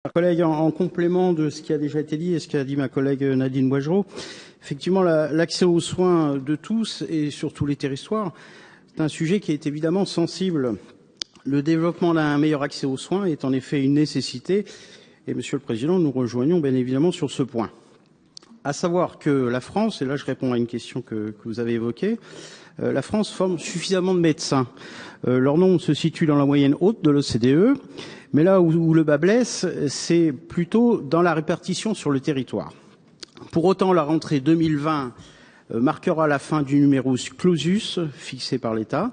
Collègue, en complément de ce qui a déjà été dit et ce qu'a dit ma collègue Nadine Boigereau, effectivement, l'accès aux soins de tous et sur tous les territoires, c'est un sujet qui est évidemment sensible. Le développement d'un meilleur accès aux soins est en effet une nécessité et, Monsieur le Président, nous rejoignons bien évidemment sur ce point. À savoir que la France, et là je réponds à une question que vous avez évoquée, la France forme suffisamment de médecins. Leur nombre se situe dans la moyenne haute de l'OCDE, mais là où le bât blesse, c'est plutôt dans la répartition sur le territoire. Pour autant, la rentrée 2020 marquera la fin du numerus clausus fixé par l'État,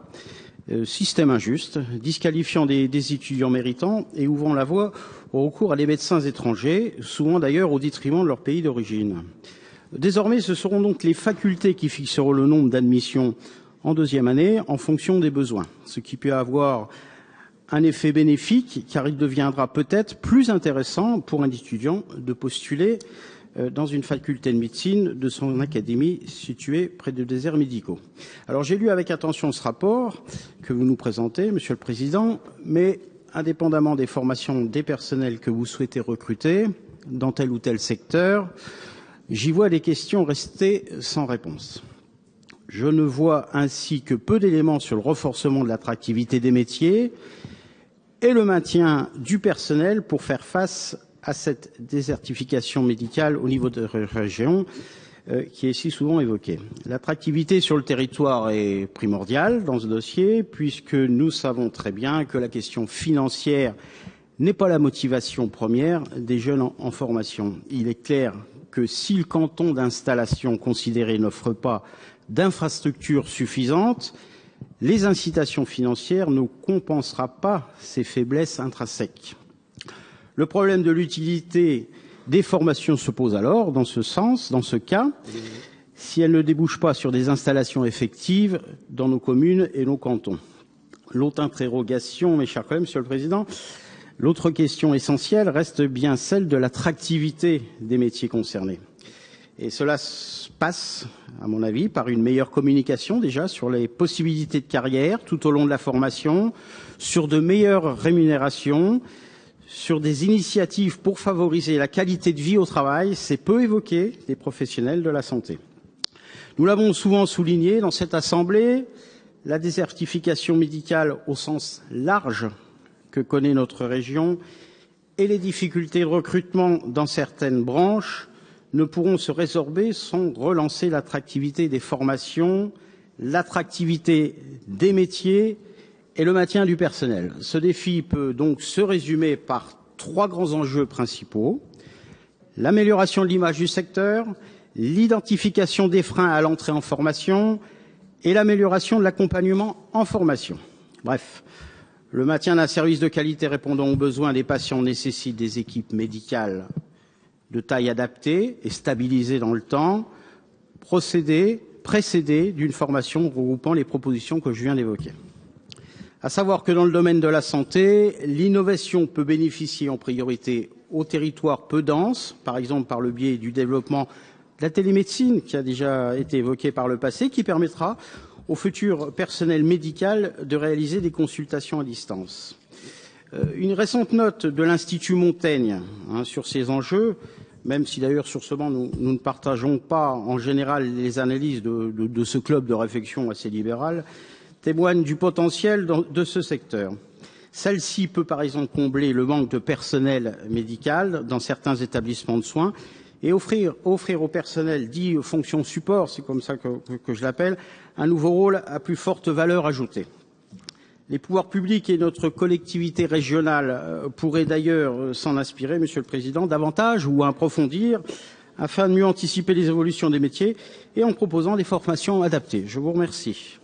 système injuste, disqualifiant des étudiants méritants et ouvrant la voie au recours à des médecins étrangers, souvent d'ailleurs au détriment de leur pays d'origine. Désormais, ce seront donc les facultés qui fixeront le nombre d'admissions en deuxième année en fonction des besoins, ce qui peut avoir un effet bénéfique car il deviendra peut-être plus intéressant pour un étudiant de postuler dans une faculté de médecine de son académie située près de déserts médicaux. Alors j'ai lu avec attention ce rapport que vous nous présentez, Monsieur le Président, mais indépendamment des formations des personnels que vous souhaitez recruter dans tel ou tel secteur, j'y vois des questions restées sans réponse. Je ne vois ainsi que peu d'éléments sur le renforcement de l'attractivité des métiers et le maintien du personnel pour faire face à cette désertification médicale au niveau de la région qui est si souvent évoquée. L'attractivité sur le territoire est primordiale dans ce dossier puisque nous savons très bien que la question financière n'est pas la motivation première des jeunes en formation. Il est clair que si le canton d'installation considéré n'offre pas d'infrastructures suffisantes, les incitations financières ne compenseront pas ces faiblesses intrinsèques. Le problème de l'utilité des formations se pose alors, dans ce cas, si elles ne débouchent pas sur des installations effectives dans nos communes et nos cantons. L'autre interrogation, mes chers collègues, Monsieur le Président, l'autre question essentielle reste bien celle de l'attractivité des métiers concernés. Et cela passe, à mon avis, par une meilleure communication déjà sur les possibilités de carrière tout au long de la formation, sur de meilleures rémunérations, sur des initiatives pour favoriser la qualité de vie au travail. C'est peu évoqué des professionnels de la santé. Nous l'avons souvent souligné dans cette Assemblée, la désertification médicale au sens large que connaît notre région et les difficultés de recrutement dans certaines branches ne pourront se résorber sans relancer l'attractivité des formations, l'attractivité des métiers et le maintien du personnel. Ce défi peut donc se résumer par trois grands enjeux principaux: l'amélioration de l'image du secteur, l'identification des freins à l'entrée en formation et l'amélioration de l'accompagnement en formation. Bref, le maintien d'un service de qualité répondant aux besoins des patients nécessite des équipes médicales de taille adaptée et stabilisée dans le temps, précédée d'une formation regroupant les propositions que je viens d'évoquer. À savoir que dans le domaine de la santé, l'innovation peut bénéficier en priorité aux territoires peu denses, par exemple par le biais du développement de la télémédecine qui a déjà été évoqué par le passé, qui permettra au futur personnel médical de réaliser des consultations à distance. Une récente note de l'Institut Montaigne sur ces enjeux, même si d'ailleurs sur ce banc nous ne partageons pas en général les analyses de ce club de réflexion assez libéral, témoigne du potentiel de ce secteur. Celle-ci peut par exemple combler le manque de personnel médical dans certains établissements de soins et offrir au personnel dit fonction support, c'est comme ça que je l'appelle, un nouveau rôle à plus forte valeur ajoutée. Les pouvoirs publics et notre collectivité régionale pourraient d'ailleurs s'en inspirer, Monsieur le Président, davantage ou approfondir afin de mieux anticiper les évolutions des métiers et en proposant des formations adaptées. Je vous remercie.